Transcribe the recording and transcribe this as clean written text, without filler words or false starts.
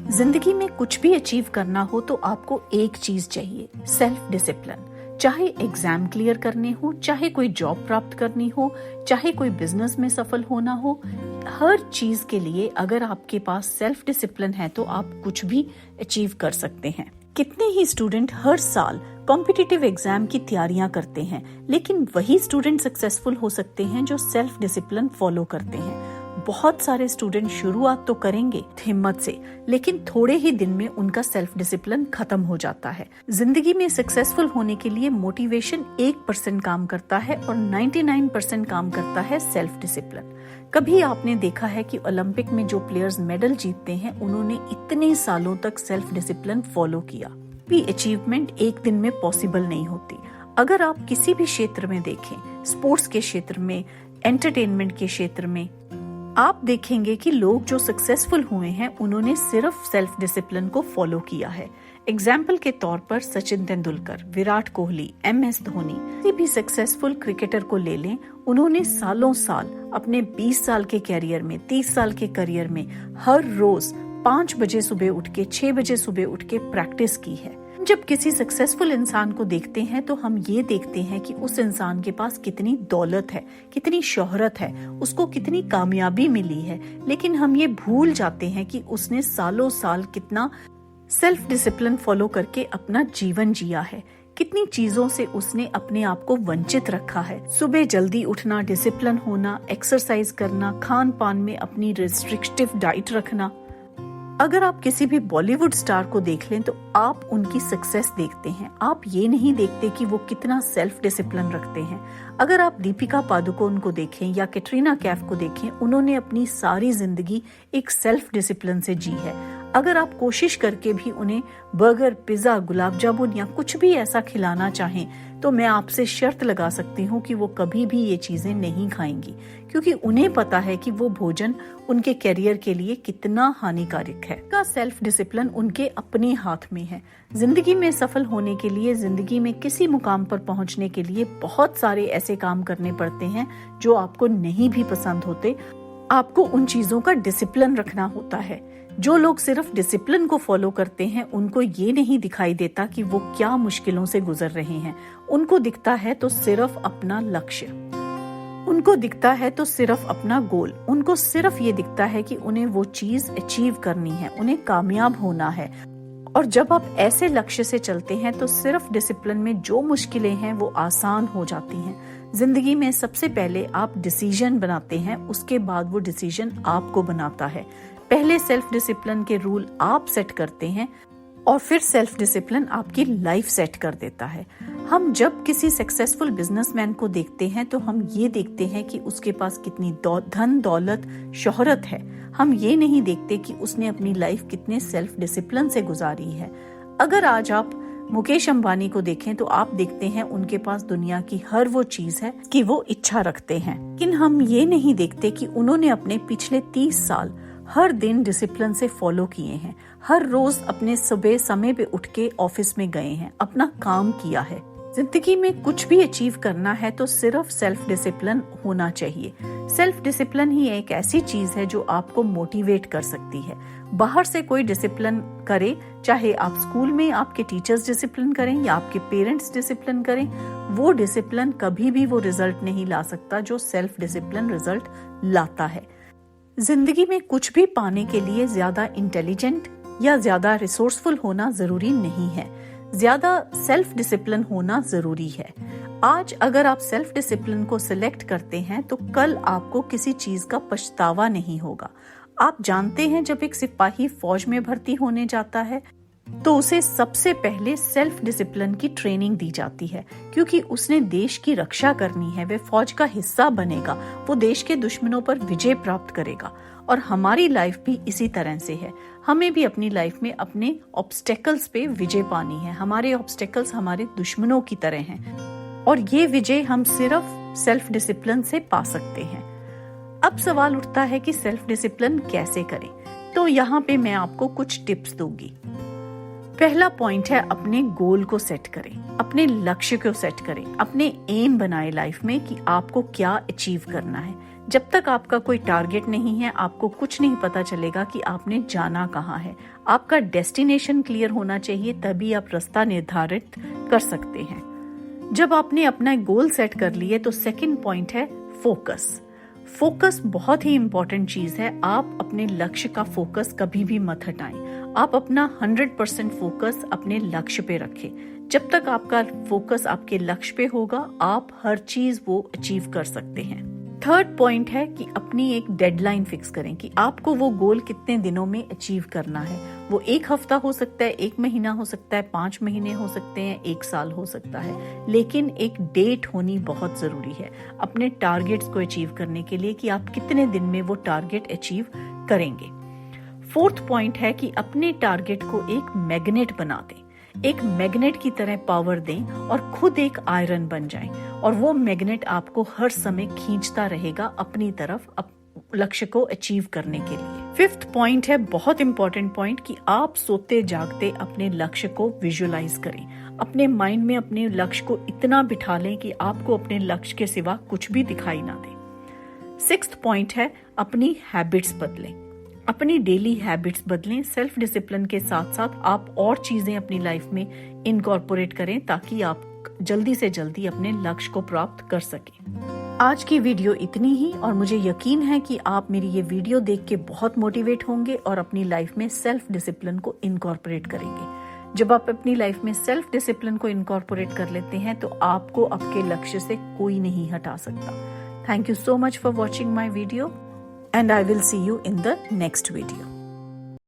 जिंदगी में कुछ भी अचीव करना हो तो आपको एक चीज चाहिए, सेल्फ डिसिप्लिन। चाहे एग्जाम क्लियर करने हो, चाहे कोई जॉब प्राप्त करनी हो, चाहे कोई बिजनेस में सफल होना हो, हर चीज के लिए अगर आपके पास सेल्फ डिसिप्लिन है तो आप कुछ भी अचीव कर सकते हैं। कितने ही स्टूडेंट हर साल कॉम्पिटिटिव एग्जाम की तैयारियां करते हैं, लेकिन वही स्टूडेंट सक्सेसफुल हो सकते हैं जो सेल्फ डिसिप्लिन फॉलो करते हैं। बहुत सारे स्टूडेंट शुरुआत तो करेंगे हिम्मत से, लेकिन थोड़े ही दिन में उनका सेल्फ डिसिप्लिन खत्म हो जाता है। जिंदगी में सक्सेसफुल होने के लिए मोटिवेशन 1% काम करता है और 99% काम करता है सेल्फ डिसिप्लिन। कभी आपने देखा है कि ओलंपिक में जो प्लेयर्स मेडल जीतते हैं, उन्होंने इतने सालों तक सेल्फ डिसिप्लिन फॉलो किया। भी अचीवमेंट एक दिन में पॉसिबल नहीं होती। अगर आप किसी भी क्षेत्र में देखें, स्पोर्ट्स के क्षेत्र में, एंटरटेनमेंट के क्षेत्र में, आप देखेंगे कि लोग जो सक्सेसफुल हुए हैं उन्होंने सिर्फ सेल्फ डिसिप्लिन को फॉलो किया है। एग्जाम्पल के तौर पर सचिन तेंदुलकर, विराट कोहली, MS धोनी, किसी भी सक्सेसफुल क्रिकेटर को ले लें, उन्होंने सालों साल अपने 20 साल के कैरियर में, 30 साल के करियर में हर रोज 5 बजे सुबह उठ के, 6 बजे सुबह उठ के प्रैक्टिस की है। जब किसी सक्सेसफुल इंसान को देखते हैं तो हम ये देखते हैं कि उस इंसान के पास कितनी दौलत है, कितनी शोहरत है, उसको कितनी कामयाबी मिली है, लेकिन हम ये भूल जाते हैं कि उसने सालों साल कितना सेल्फ डिसिप्लिन फॉलो करके अपना जीवन जिया है, कितनी चीजों से उसने अपने आप को वंचित रखा है। सुबह जल्दी उठना, डिसिप्लिन होना, एक्सरसाइज करना, खान पान में अपनी रिस्ट्रिक्टिव डाइट रखना। अगर आप किसी भी बॉलीवुड स्टार को देख लें तो आप उनकी सक्सेस देखते हैं, आप ये नहीं देखते कि वो कितना सेल्फ डिसिप्लिन रखते हैं। अगर आप दीपिका पादुकोण को देखें या कैटरीना कैफ को देखें, उन्होंने अपनी सारी जिंदगी एक सेल्फ डिसिप्लिन से जी है। अगर आप कोशिश करके भी उन्हें बर्गर, पिज्जा, गुलाब जामुन या कुछ भी ऐसा खिलाना चाहें तो मैं आपसे शर्त लगा सकती हूँ कि वो कभी भी ये चीजें नहीं खाएंगी, क्योंकि उन्हें पता है कि वो भोजन उनके करियर के लिए कितना हानिकारक है। का सेल्फ डिसिप्लिन उनके अपने हाथ में है। जिंदगी में सफल होने के लिए, जिंदगी में किसी मुकाम पर पहुंचने के लिए बहुत सारे ऐसे काम करने पड़ते हैं जो आपको नहीं भी पसंद होते। आपको उन चीजों का डिसिप्लिन रखना होता है। जो लोग सिर्फ डिसिप्लिन को फॉलो करते हैं, उनको ये नहीं दिखाई देता कि वो क्या मुश्किलों से गुजर रहे हैं। उनको दिखता है तो सिर्फ अपना लक्ष्य, उनको दिखता है तो सिर्फ अपना गोल, उनको सिर्फ ये दिखता है कि उन्हें वो चीज अचीव करनी है, उन्हें कामयाब होना है। और जब आप ऐसे लक्ष्य से चलते हैं तो सिर्फ डिसिप्लिन में जो मुश्किलें हैं वो आसान हो जाती हैं। जिंदगी में सबसे पहले आप डिसीजन बनाते हैं, उसके बाद वो डिसीजन आपको बनाता है। पहले सेल्फ डिसिप्लिन के रूल आप सेट करते हैं और फिर सेल्फ डिसिप्लिन आपकी लाइफ सेट कर देता है। हम जब किसी सक्सेसफुल बिजनेसमैन को देखते हैं तो हम ये देखते हैं कि उसके पास कितनी धन दौलत, शोहरत है। हम ये नहीं देखते कि उसने अपनी लाइफ कितने सेल्फ डिसिप्लिन से गुजारी है। अगर आज आप मुकेश अंबानी को देखें तो आप देखते हैं उनके पास दुनिया की हर वो चीज है कि वो इच्छा रखते हैं, लेकिन हम ये नहीं देखते कि उन्होंने अपने पिछले 30 साल हर दिन डिसिप्लिन से फॉलो किए हैं। हर रोज अपने सुबह समय पे उठ के ऑफिस में गए हैं, अपना काम किया है। जिंदगी में कुछ भी अचीव करना है तो सिर्फ सेल्फ डिसिप्लिन होना चाहिए। सेल्फ डिसिप्लिन ही एक ऐसी चीज है जो आपको मोटिवेट कर सकती है। बाहर से कोई डिसिप्लिन करे, चाहे आप स्कूल में आपके टीचर्स डिसिप्लिन करें या आपके पेरेंट्स डिसिप्लिन करें, वो डिसिप्लिन कभी भी वो रिजल्ट नहीं ला सकता जो सेल्फ डिसिप्लिन रिजल्ट लाता है। जिंदगी में कुछ भी पाने के लिए ज्यादा इंटेलिजेंट या ज्यादा रिसोर्सफुल होना जरूरी नहीं है, ज्यादा सेल्फ डिसिप्लिन होना जरूरी है। आज अगर आप सेल्फ डिसिप्लिन को सिलेक्ट करते हैं तो कल आपको किसी चीज का पछतावा नहीं होगा। आप जानते हैं जब एक सिपाही फौज में भर्ती होने जाता है तो उसे सबसे पहले सेल्फ डिसिप्लिन की ट्रेनिंग दी जाती है, क्योंकि उसने देश की रक्षा करनी है, वे फौज का हिस्सा बनेगा, वो देश के दुश्मनों पर विजय प्राप्त करेगा। और हमारी लाइफ भी इसी तरह से है। हमें भी अपनी लाइफ में अपने ऑब्स्टेकल्स पे विजय पानी है। हमारे ऑब्स्टेकल्स हमारे दुश्मनों की तरह हैं और ये विजय हम सिर्फ सेल्फ डिसिप्लिन से पा सकते हैं। अब सवाल उठता है कि सेल्फ डिसिप्लिन कैसे करें, तो यहाँ पे मैं आपको कुछ टिप्स दूंगी। पहला पॉइंट है, अपने गोल को सेट करें, अपने लक्ष्य को सेट करें, अपने एम बनाए लाइफ में कि आपको क्या अचीव करना है। जब तक आपका कोई टारगेट नहीं है, आपको कुछ नहीं पता चलेगा कि आपने जाना कहाँ है। आपका डेस्टिनेशन क्लियर होना चाहिए, तभी आप रास्ता निर्धारित कर सकते हैं। जब आपने अपना गोल सेट कर लिए तो सेकंड पॉइंट है फोकस। फोकस बहुत ही इंपॉर्टेंट चीज है। आप अपने लक्ष्य का फोकस कभी भी मत हटाएं। आप अपना 100% फोकस अपने लक्ष्य पे रखें। जब तक आपका फोकस आपके लक्ष्य पे होगा, आप हर चीज वो अचीव कर सकते हैं। थर्ड पॉइंट है कि अपनी एक डेडलाइन फिक्स करें कि आपको वो गोल कितने दिनों में अचीव करना है। वो 1 हफ्ता हो सकता है, 1 महीना हो सकता है, 5 महीने हो सकते हैं, 1 साल हो सकता है, लेकिन एक डेट होनी बहुत जरूरी है अपने टारगेट्स को अचीव करने के लिए कि आप कितने दिन में वो टारगेट अचीव करेंगे। फोर्थ पॉइंट है कि अपने टारगेट को एक मैग्नेट बना दें, एक मैग्नेट की तरह पावर दें और खुद एक आयरन बन जाएं और वो मैग्नेट आपको हर समय खींचता रहेगा अपनी तरफ लक्ष्य को अचीव करने के लिए। फिफ्थ पॉइंट है बहुत इंपॉर्टेंट पॉइंट कि आप सोते जागते अपने लक्ष्य को विजुअलाइज करें। अपने माइंड में अपने लक्ष्य को इतना बिठा लें कि आपको अपने लक्ष्य के सिवा कुछ भी दिखाई ना दे। सिक्स्थ पॉइंट है अपनी हैबिट्स बदलें, अपनी डेली हैबिट्स बदलें। सेल्फ डिसिप्लिन के साथ साथ आप और चीजें अपनी लाइफ में इनकॉर्पोरेट करें ताकि आप जल्दी से जल्दी अपने लक्ष्य को प्राप्त कर सकें। आज की वीडियो इतनी ही, और मुझे यकीन है कि आप मेरी ये वीडियो देख के बहुत मोटिवेट होंगे और अपनी लाइफ में सेल्फ डिसिप्लिन को इनकॉर्पोरेट करेंगे। जब आप अपनी लाइफ में सेल्फ डिसिप्लिन को इनकॉर्पोरेट कर लेते हैं तो आपको आपके लक्ष्य से कोई नहीं हटा सकता। Thank you so much for watching my video and I will see you in the next video.